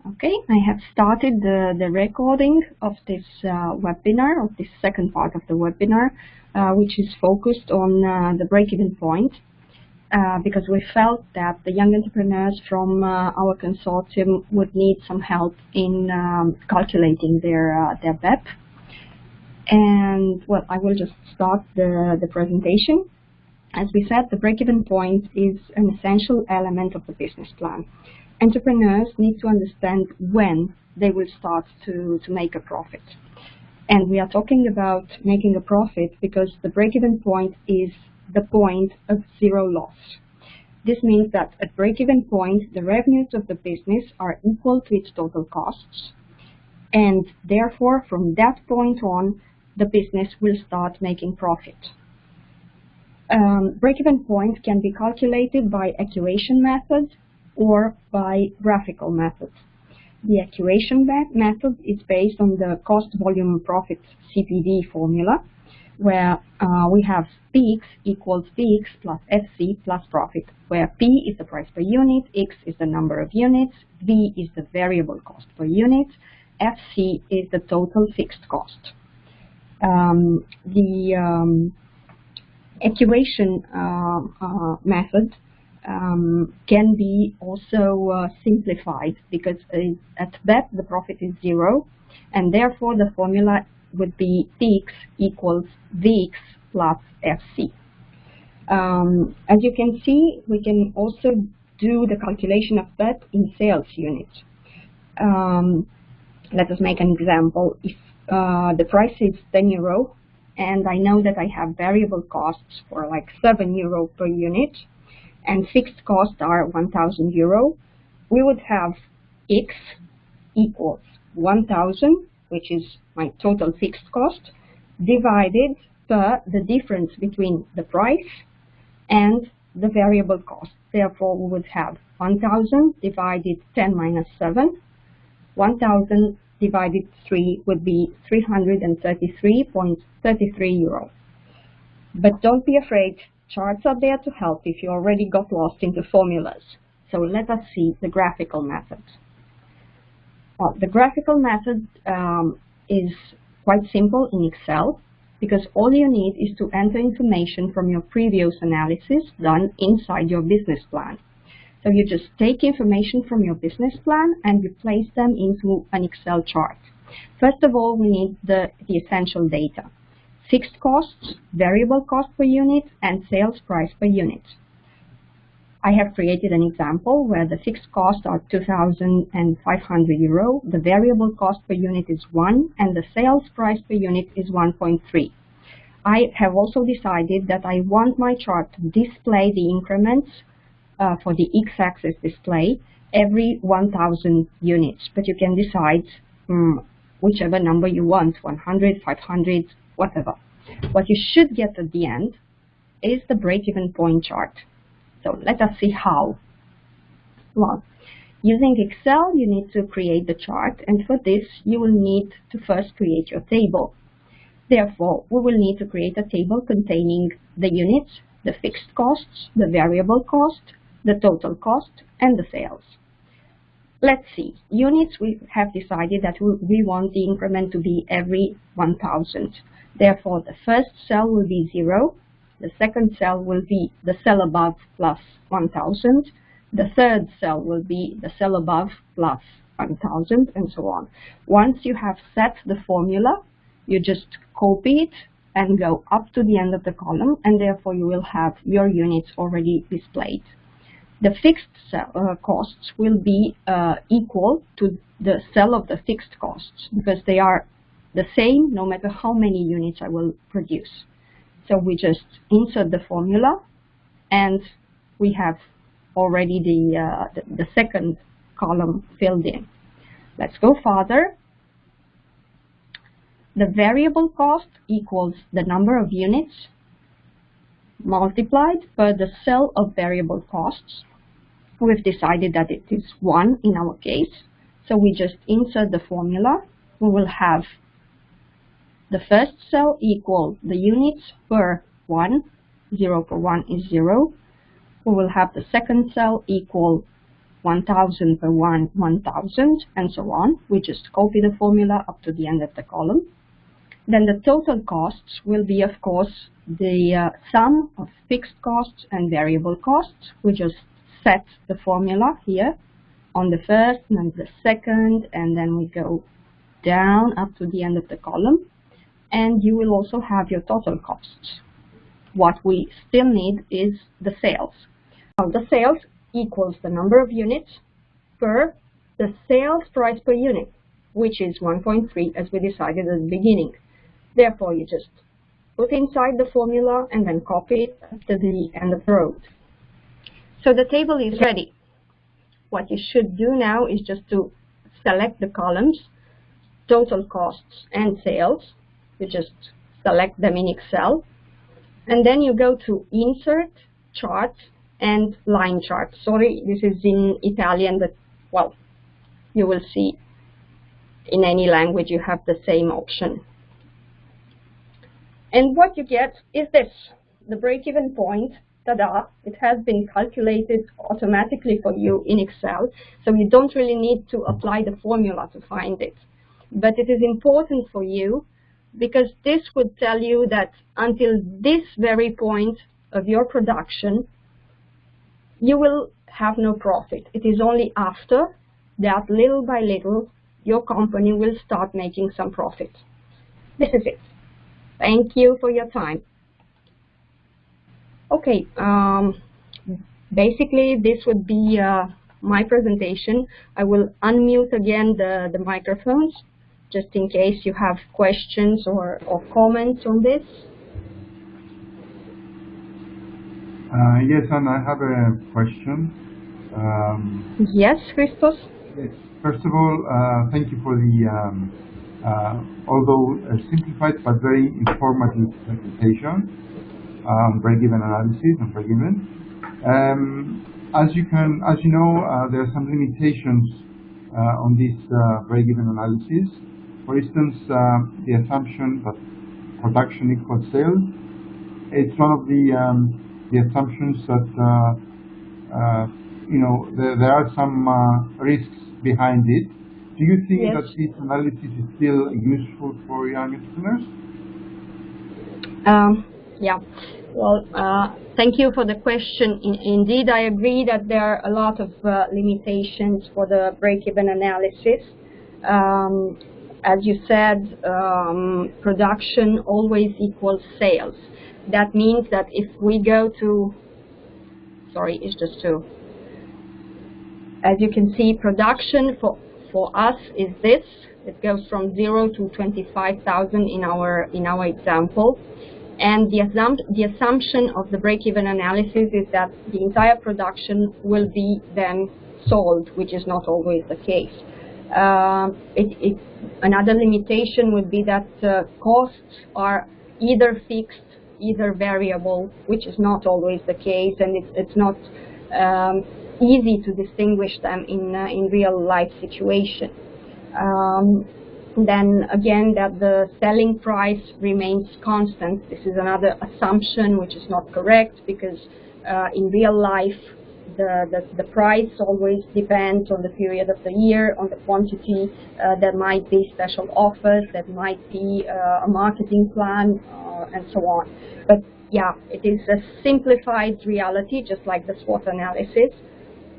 Okay, I have started the recording of this webinar, of this second part of the webinar, which is focused on the break-even point, because we felt that the young entrepreneurs from our consortium would need some help in calculating their BEP. And well, I will just start the presentation. As we said, the break-even point is an essential element of the business plan. Entrepreneurs need to understand when they will start to make a profit. And we are talking about making a profit because the break-even point is the point of zero loss. This means that at break-even point, the revenues of the business are equal to its total costs. And therefore, from that point on, the business will start making profit. Break-even point can be calculated by equation method or by graphical method. The equation method is based on the cost volume profit CPV formula, where we have Px equals Px plus Fc plus profit, where P is the price per unit, X is the number of units, V is the variable cost per unit, Fc is the total fixed cost. The equation method can be also simplified because at BEP the profit is zero, and therefore the formula would be Px equals Vx plus Fc. As you can see, we can also do the calculation of BEP in sales units. Let us make an example. If the price is 10 euro and I know that I have variable costs for like 7 euro per unit, and fixed costs are 1,000 euro, we would have X equals 1,000, which is my total fixed cost, divided per the difference between the price and the variable cost. Therefore, we would have 1,000 divided 10 minus 7. 1,000 divided 3 would be 333.33 euro. But don't be afraid. Charts are there to help if you already got lost into formulas. So let us see the graphical method. The graphical method is quite simple in Excel because all you need is to enter information from your previous analysis done inside your business plan. So you just take information from your business plan and you place them into an Excel chart. First of all, we need the essential data. Fixed costs, variable cost per unit, and sales price per unit. I have created an example where the fixed costs are 2,500 euro, the variable cost per unit is 1, and the sales price per unit is 1.3. I have also decided that I want my chart to display the increments for the x-axis display every 1,000 units, but you can decide whichever number you want, 100, 500, whatever. What you should get at the end is the break-even point chart. So let us see how. Well, using Excel, you need to create the chart, and for this, you will need to first create your table. Therefore, we will need to create a table containing the units, the fixed costs, the variable cost, the total cost, and the sales. Let's see. Units, we have decided that we want the increment to be every 1,000. Therefore, the first cell will be 0. The second cell will be the cell above plus 1,000. The third cell will be the cell above plus 1,000, and so on. Once you have set the formula, you just copy it and go up to the end of the column, and therefore you will have your units already displayed. The fixed costs will be equal to the cell of the fixed costs because they are the same no matter how many units I will produce. So we just insert the formula and we have already the second column filled in. Let's go further. The variable cost equals the number of units multiplied by the cell of variable costs. We've decided that it is 1 in our case, so we just insert the formula. We will have the first cell equal the units per 1, 0 per 1 is 0. We will have the second cell equal 1,000 per 1,000, and so on. We just copy the formula up to the end of the column. Then the total costs will be, of course, the sum of fixed costs and variable costs. We just set the formula here on the first and the second, and then we go down up to the end of the column. And you will also have your total costs. What we still need is the sales. Now, the sales equals the number of units per the sales price per unit, which is 1.3 as we decided at the beginning. Therefore, you just put inside the formula and then copy it to the end of the row. So the table is ready. What you should do now is just to select the columns, total costs and sales. You just select them in Excel. And then you go to Insert, Chart, and Line Chart. Sorry, this is in Italian, but, well, you will see in any language you have the same option. And what you get is this, the break-even point. Ta-da! It has been calculated automatically for you in Excel, so you don't really need to apply the formula to find it. But it is important for you because this would tell you that until this very point of your production, you will have no profit. It is only after that, little by little, your company will start making some profit. This is it. Thank you for your time. Okay, basically this would be my presentation. I will unmute again the microphones, just in case you have questions or comments on this. Yes, and I have a question. Yes, Christos? Yes. First of all, thank you for the, although simplified but very informative presentation on break-even analysis and break-even. As you know, there are some limitations on this break-even analysis. For instance, the assumption that production equals sales. It's one of the assumptions that there are some risks behind it. Do you think yes. that this analysis is still useful for young entrepreneurs? Yeah. Well, thank you for the question. Indeed, I agree that there are a lot of limitations for the break-even analysis. As you said, production always equals sales. That means that if we go to, sorry, it's just to, as you can see, production for us is this. It goes from 0 to 25,000 in our example. And the assumption of the break-even analysis is that the entire production will be then sold, which is not always the case. Another limitation would be that costs are either fixed, either variable, which is not always the case, and it's not easy to distinguish them in real life situation. Then again, that the selling price remains constant. This is another assumption which is not correct, because in real life the price always depends on the period of the year, on the quantity. There might be special offers, there might be a marketing plan, and so on. But yeah, it is a simplified reality, just like the SWOT analysis.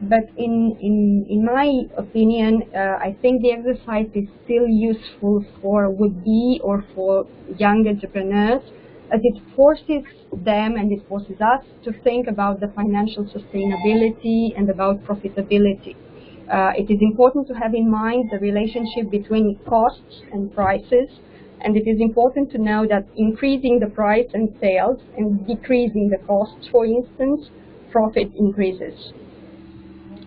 But in my opinion, I think the exercise is still useful for would-be or for young entrepreneurs, as it forces them and it forces us to think about the financial sustainability and about profitability. It is important to have in mind the relationship between costs and prices, and it is important to know that increasing the price and sales and decreasing the costs, for instance, profit increases.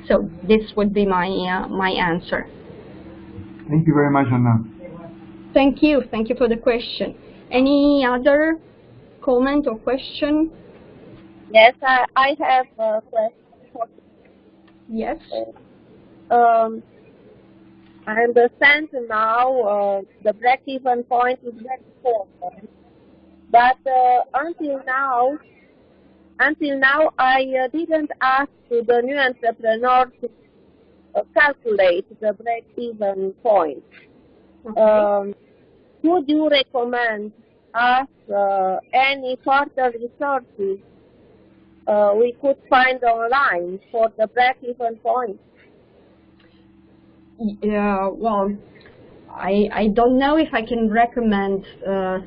So this would be my answer. Thank you very much, Anna. Thank you for the question. Any other comment or question? Yes, I have a question. Yes. I understand now the break-even point is very important, but until now I didn't ask to the new entrepreneurs calculate the break-even point. Okay. Would you recommend us any further resources we could find online for the break-even point? Yeah, well, I don't know if I can recommend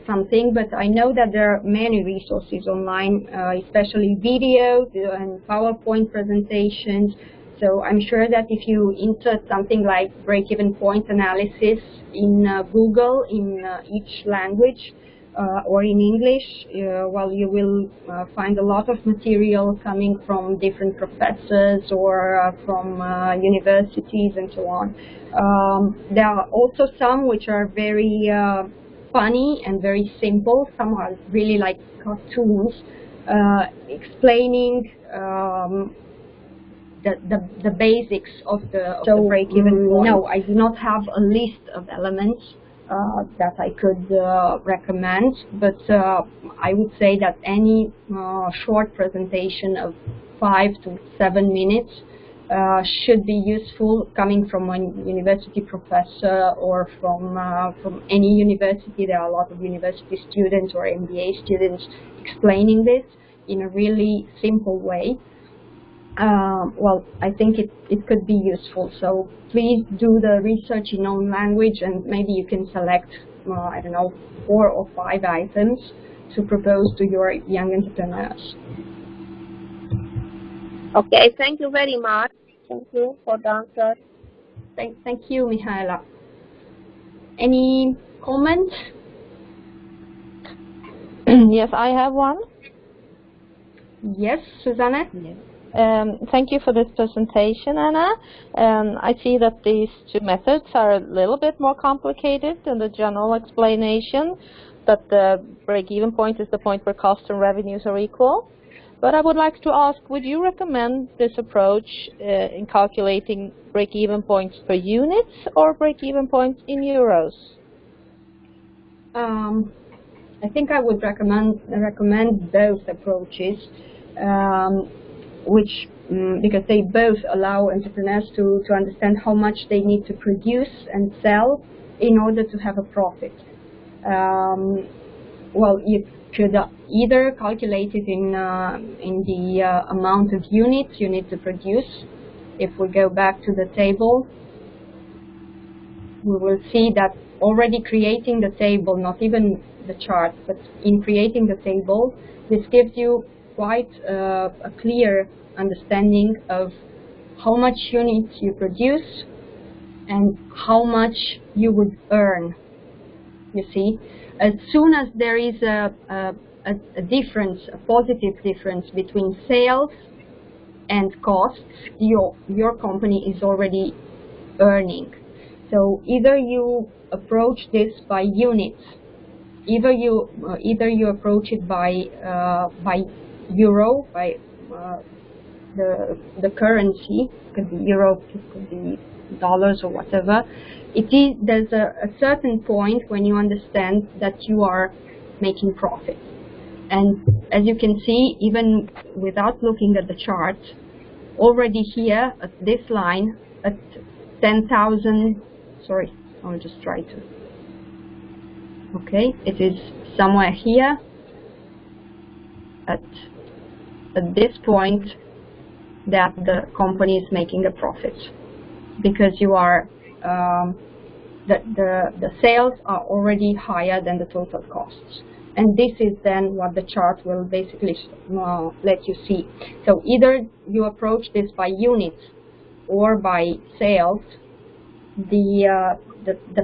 something, but I know that there are many resources online, especially videos and PowerPoint presentations. So I'm sure that if you insert something like break-even point analysis in Google in each language or in English, well, you will find a lot of material coming from different professors or from universities and so on. There are also some which are very funny and very simple. Some are really like cartoons explaining the basics of the break-even point. No, I do not have a list of elements that I could recommend, but I would say that any short presentation of 5 to 7 minutes should be useful, coming from a university professor or from any university. There are a lot of university students or MBA students explaining this in a really simple way. Well, I think it could be useful. So please do the research in own language, and maybe you can select, I don't know, 4 or 5 items to propose to your young entrepreneurs. Okay, thank you very much. Thank you for the answer. Thank you, Mihaela. Any comments? Yes, I have one. Yes, Susanne? Yes. Thank you for this presentation, Anna. I see that these 2 methods are a little bit more complicated than the general explanation, that the break-even point is the point where costs and revenues are equal. But I would like to ask, would you recommend this approach in calculating break-even points per units or break-even points in euros? I think I would recommend both approaches, because they both allow entrepreneurs to understand how much they need to produce and sell in order to have a profit. Well, you could either calculate it in the amount of units you need to produce. If we go back to the table, we will see that already creating the table, not even the chart, but in creating the table, this gives you quite a clear understanding of how much units you produce and how much you would earn. You see, as soon as there is a difference, a positive difference between sales and costs, your company is already earning. So either you approach this by units, either you approach it by euro, by the currency. It could be euro, it could be dollars or whatever. There's a certain point when you understand that you are making profit. And as you can see, even without looking at the chart, already here at this line, at 10,000, sorry, I'll just try to, okay, it is somewhere here at this point that the company is making a profit, because you are the sales are already higher than the total costs. And this is then what the chart will basically let you see. So either you approach this by units or by sales. The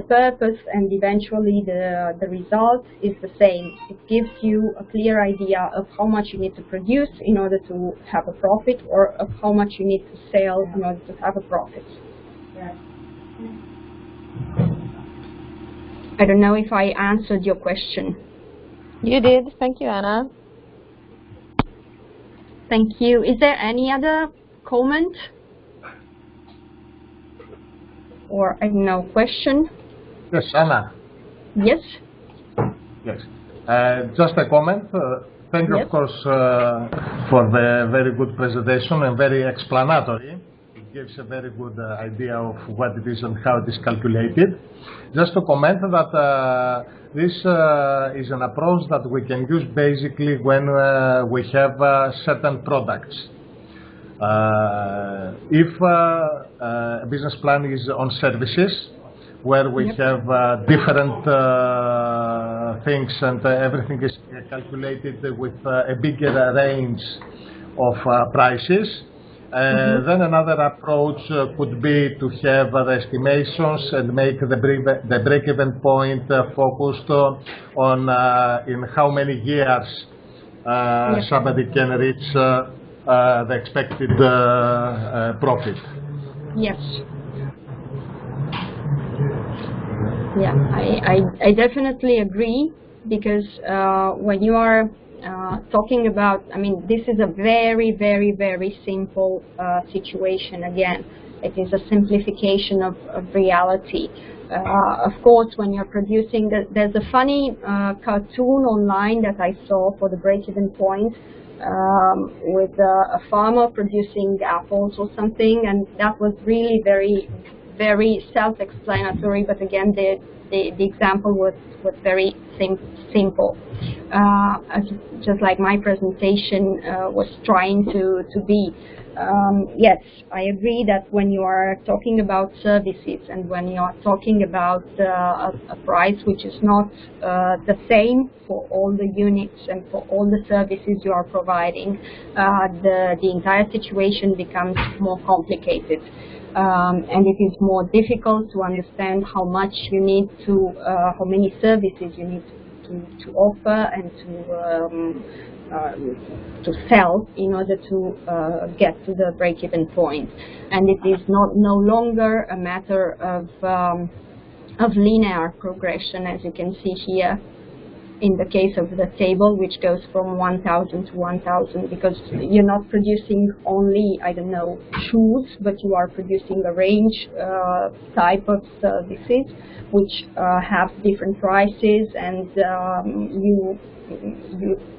purpose and eventually the result is the same. It gives you a clear idea of how much you need to produce in order to have a profit, or of how much you need to sell in order to have a profit. I don't know if I answered your question. You did. Thank you, Anna. Thank you. Is there any other comment? Or, I don't know, question? Yes, Anna. Yes? Yes. Just a comment. Thank you, yes. Of course, for the very good presentation and very explanatory. gives a very good idea of what it is and how it is calculated. Just to comment that this is an approach that we can use basically when we have certain products. If a business plan is on services, where we have different things and everything is calculated with a bigger range of prices. Then another approach could be to have the estimations and make the break-even point focused on in how many years somebody can reach the expected profit. Yes. Yeah, I definitely agree, because when you are talking about, I mean, this is a very, very, very simple situation. Again, it is a simplification of reality. Of course, when you're producing, there's a funny cartoon online that I saw for the break-even point with a farmer producing apples or something, and that was really very, very self-explanatory, but again, the example was very simple, just like my presentation was trying to be. Yes, I agree that when you are talking about services and when you are talking about a price which is not the same for all the units and for all the services you are providing, the entire situation becomes more complicated. And it is more difficult to understand how much you need to, how many services you need to offer and to sell in order to get to the break-even point. And it is no longer a matter of linear progression, as you can see here in the case of the table, which goes from 1,000 to 1,000, because you're not producing only, I don't know, shoes, but you are producing a range type of services which have different prices, and you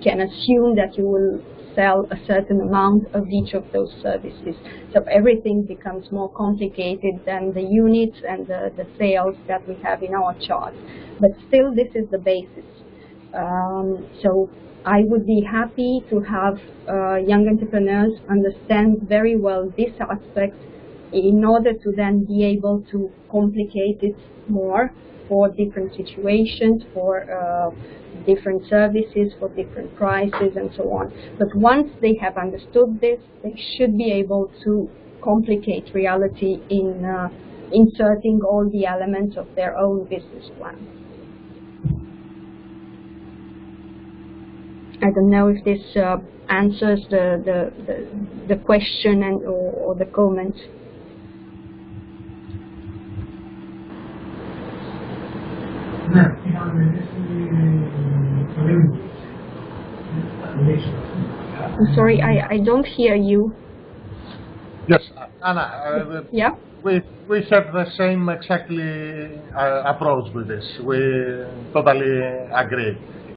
can assume that you will sell a certain amount of each of those services. So everything becomes more complicated than the units and the sales that we have in our chart. But still, this is the basis. So I would be happy to have young entrepreneurs understand very well this aspect in order to then be able to complicate it more for different situations, for different services, for different prices, and so on. But once they have understood this, they should be able to complicate reality in inserting all the elements of their own business plan. I don't know if this answers the question and or the comment. I'm sorry, I don't hear you. Yes, Anna. Yeah. We have the same exactly approach with this. We totally agree.